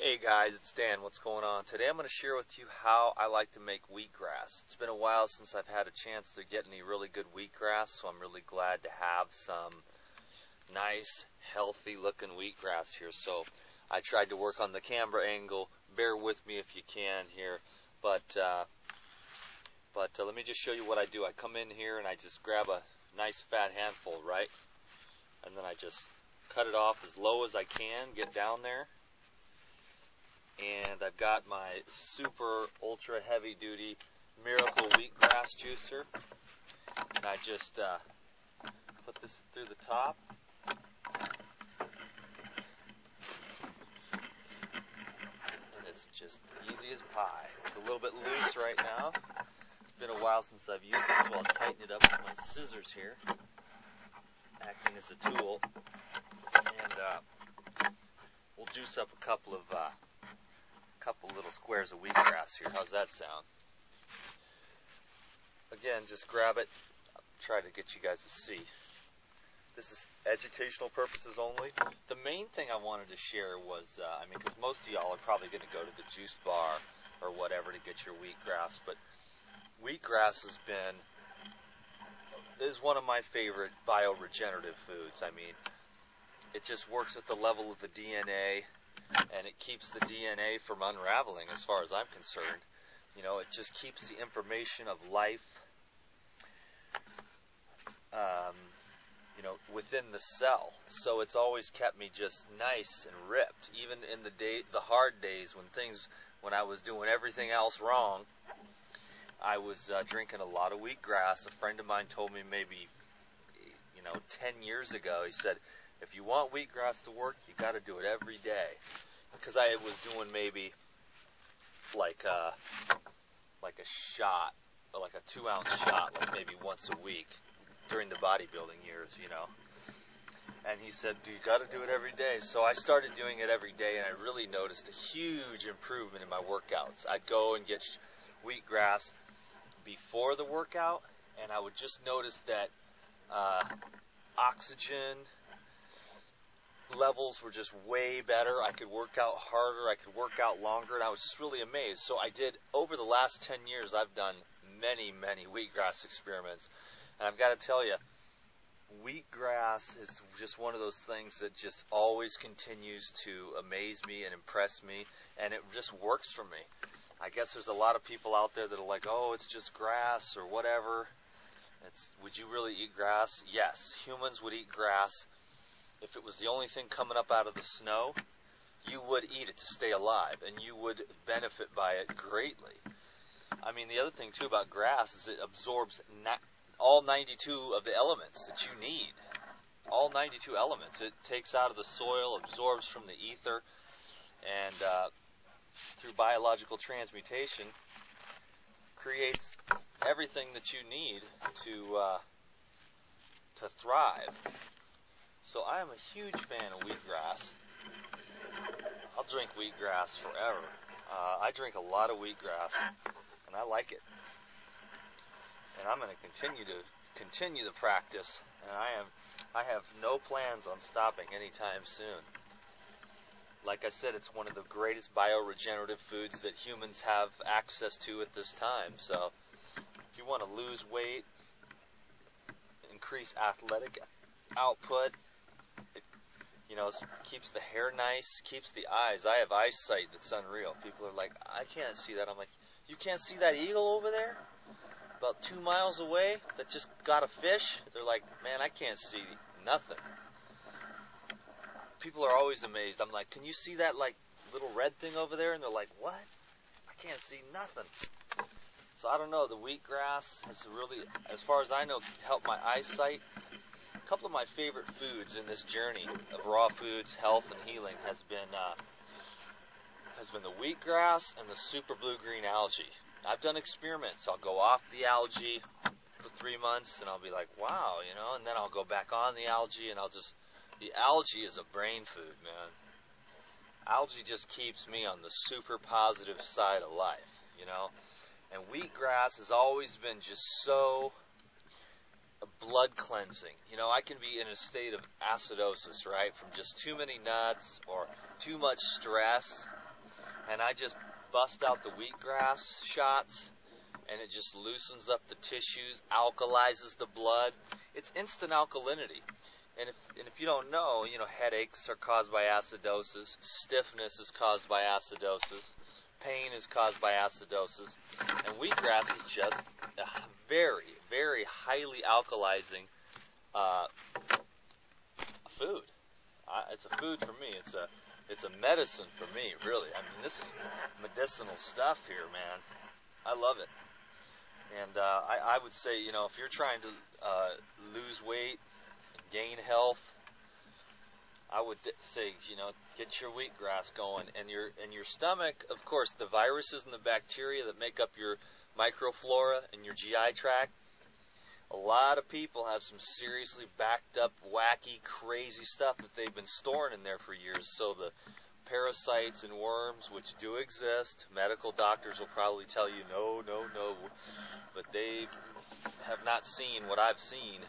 Hey guys, it's Dan. What's going on? Today I'm going to share with you how I like to make wheatgrass. It's been a while since I've had a chance to get any really good wheatgrass, so I'm really glad to have some nice, healthy looking wheatgrass here. So I tried to work on the camera angle. Bear with me if you can here. But let me just show you what I do. I come in here and I just grab a nice fat handful, right? And then I just cut it off as low as I can, get down there. And I've got my super ultra heavy duty Miracle wheatgrass juicer, and I just put this through the top, and it's just easy as pie. It's a little bit loose right now. It's been a while since I've used it, so I'll tighten it up with my scissors here, acting as a tool, and we'll juice up a couple little squares of wheatgrass here. How's that sound? Again, just grab it. I'll try to get you guys to see. This is educational purposes only. The main thing I wanted to share was, because most of y'all are probably going to go to the juice bar or whatever to get your wheatgrass, but wheatgrass is one of my favorite bioregenerative foods. It just works at the level of the DNA, and it keeps the DNA from unraveling as far as I'm concerned. It just keeps the information of life, within the cell. So it's always kept me just nice and ripped. Even in the hard days when I was doing everything else wrong, I was drinking a lot of wheatgrass. A friend of mine told me maybe, 10 years ago, he said, if you want wheatgrass to work, you got to do it every day. Because I was doing maybe like a shot, like a 2-ounce shot, like maybe once a week during the bodybuilding years, And he said, you got to do it every day. So I started doing it every day, and I really noticed a huge improvement in my workouts. I'd go and get wheatgrass before the workout, and I would just notice that oxygen levels were just way better. I could work out harder, I could work out longer, and I was just really amazed. So I did, over the last 10 years, I've done many wheatgrass experiments. And I've got to tell you, wheatgrass is just one of those things that just always continues to amaze me and impress me, and it just works for me. I guess there's a lot of people out there that are like, oh, it's just grass or whatever. Would you really eat grass? Yes, humans would eat grass. If it was the only thing coming up out of the snow, you would eat it to stay alive, and you would benefit by it greatly. The other thing, too, about grass is it absorbs all 92 of the elements that you need. All 92 elements. It takes out of the soil, absorbs from the ether, and through biological transmutation, creates everything that you need to thrive. So I am a huge fan of wheatgrass. I'll drink wheatgrass forever. I drink a lot of wheatgrass, and I like it. And I'm going to continue the practice, and I have no plans on stopping anytime soon. Like I said, it's one of the greatest bioregenerative foods that humans have access to at this time. So if you want to lose weight, increase athletic output, it keeps the hair nice, keeps the eyes. I have eyesight that's unreal. People are like, I can't see that. I'm like, you can't see that eagle over there? About 2 miles away that just got a fish? They're like, man, I can't see nothing. People are always amazed. I'm like, can you see that little red thing over there? And they're like, what? I can't see nothing. So I don't know. The wheatgrass has really, as far as I know, helped my eyesight. A couple of my favorite foods in this journey of raw foods, health, and healing has been the wheatgrass and the super blue-green algae. I've done experiments. I'll go off the algae for 3 months, and I'll be like, wow, and then I'll go back on the algae, and the algae is a brain food, man. Algae just keeps me on the super positive side of life, And wheatgrass has always been just so blood cleansing. I can be in a state of acidosis, right, from just too many nuts or too much stress. and I just bust out the wheatgrass shots, and it just loosens up the tissues, alkalizes the blood. It's instant alkalinity. And if you don't know, headaches are caused by acidosis, stiffness is caused by acidosis, pain is caused by acidosis, and wheatgrass is just a very, very highly alkalizing food. It's a food for me. It's a medicine for me, really. I mean, this is medicinal stuff here, man. I love it. And I would say, if you're trying to lose weight, gain health, I would say, get your wheatgrass going. And your stomach, of course, the viruses and the bacteria that make up your microflora and your GI tract, a lot of people have some seriously backed up, wacky, crazy stuff that they've been storing in there for years. So the parasites and worms, which do exist, medical doctors will probably tell you no, but they have not seen what I've seen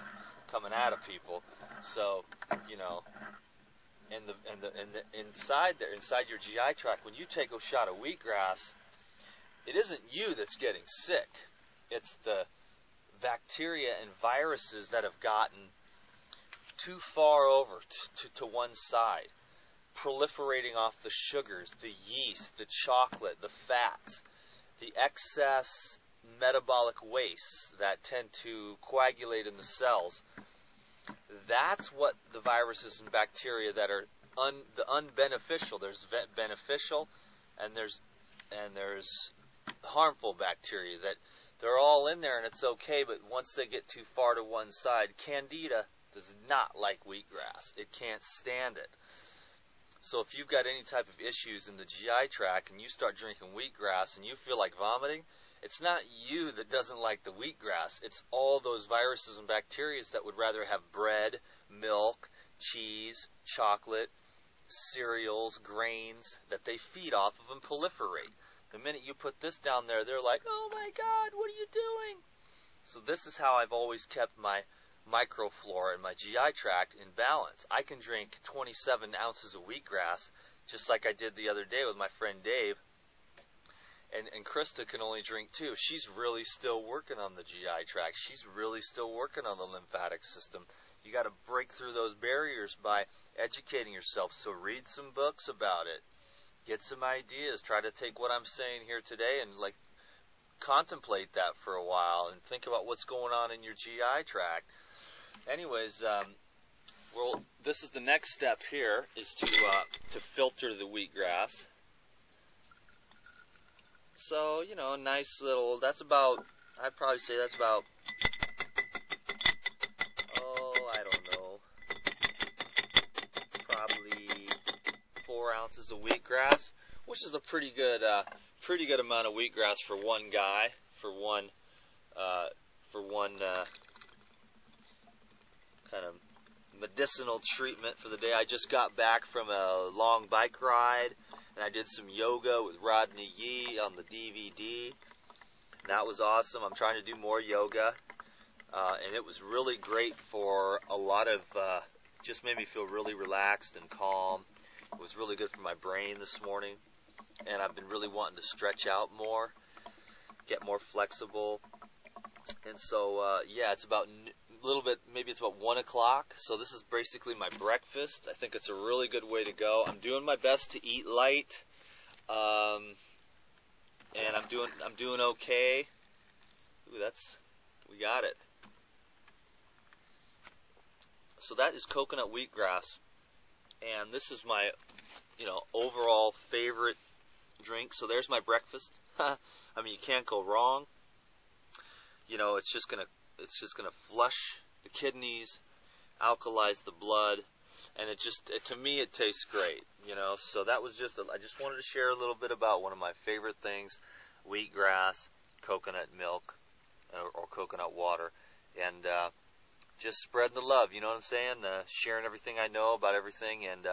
coming out of people. So, and the inside there, inside your GI tract, when you take a shot of wheatgrass, it isn't you that's getting sick. It's the bacteria and viruses that have gotten too far over to one side, proliferating off the sugars, the yeast, the chocolate, the fats, the excess metabolic wastes that tend to coagulate in the cells. That's what the viruses and bacteria that are the unbeneficial. There's beneficial, and there's harmful bacteria that they're all in there, and it's okay. But once they get too far to one side, Candida does not like wheatgrass. It can't stand it. So if you've got any type of issues in the GI tract and you start drinking wheatgrass and you feel like vomiting, it's not you that doesn't like the wheatgrass. It's all those viruses and bacteria that would rather have bread, milk, cheese, chocolate, cereals, grains that they feed off of and proliferate. The minute you put this down there, they're like, oh my God, what are you doing? So this is how I've always kept my microflora and my GI tract in balance. I can drink 27 ounces of wheatgrass just like I did the other day with my friend Dave. And Krista can only drink 2. She's really still working on the GI tract. She's really still working on the lymphatic system. You got to break through those barriers by educating yourself. So read some books about it. Get some ideas. Try to take what I'm saying here today and contemplate that for a while and think about what's going on in your GI tract. Anyways, this is the next step here, is to filter the wheatgrass. So, nice little, I'd probably say that's about, I don't know, probably 4 ounces of wheatgrass, which is a pretty good amount of wheatgrass for one guy, for one kind of medicinal treatment for the day. I just got back from a long bike ride, and I did some yoga with Rodney Yee on the DVD. That was awesome. I'm trying to do more yoga, and it was really great for a lot of, just made me feel really relaxed and calm. It was really good for my brain this morning, and I've been really wanting to stretch out more, get more flexible. And so, it's about a little bit, maybe it's about 1 o'clock. So this is basically my breakfast. I think it's a really good way to go. I'm doing my best to eat light, and I'm doing okay. Ooh, we got it. So that is coconut wheatgrass, and this is my, overall favorite drink. So there's my breakfast. I mean, you can't go wrong. It's just gonna flush the kidneys, alkalize the blood, and to me it tastes great. So that was I just wanted to share a little bit about one of my favorite things: wheatgrass, coconut milk, or coconut water, and just spreading the love. You know what I'm saying? Sharing everything I know about everything, and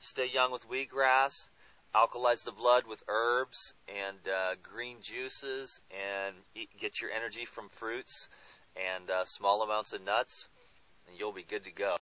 stay young with wheatgrass. Alkalize the blood with herbs and green juices, and get your energy from fruits and small amounts of nuts, and you'll be good to go.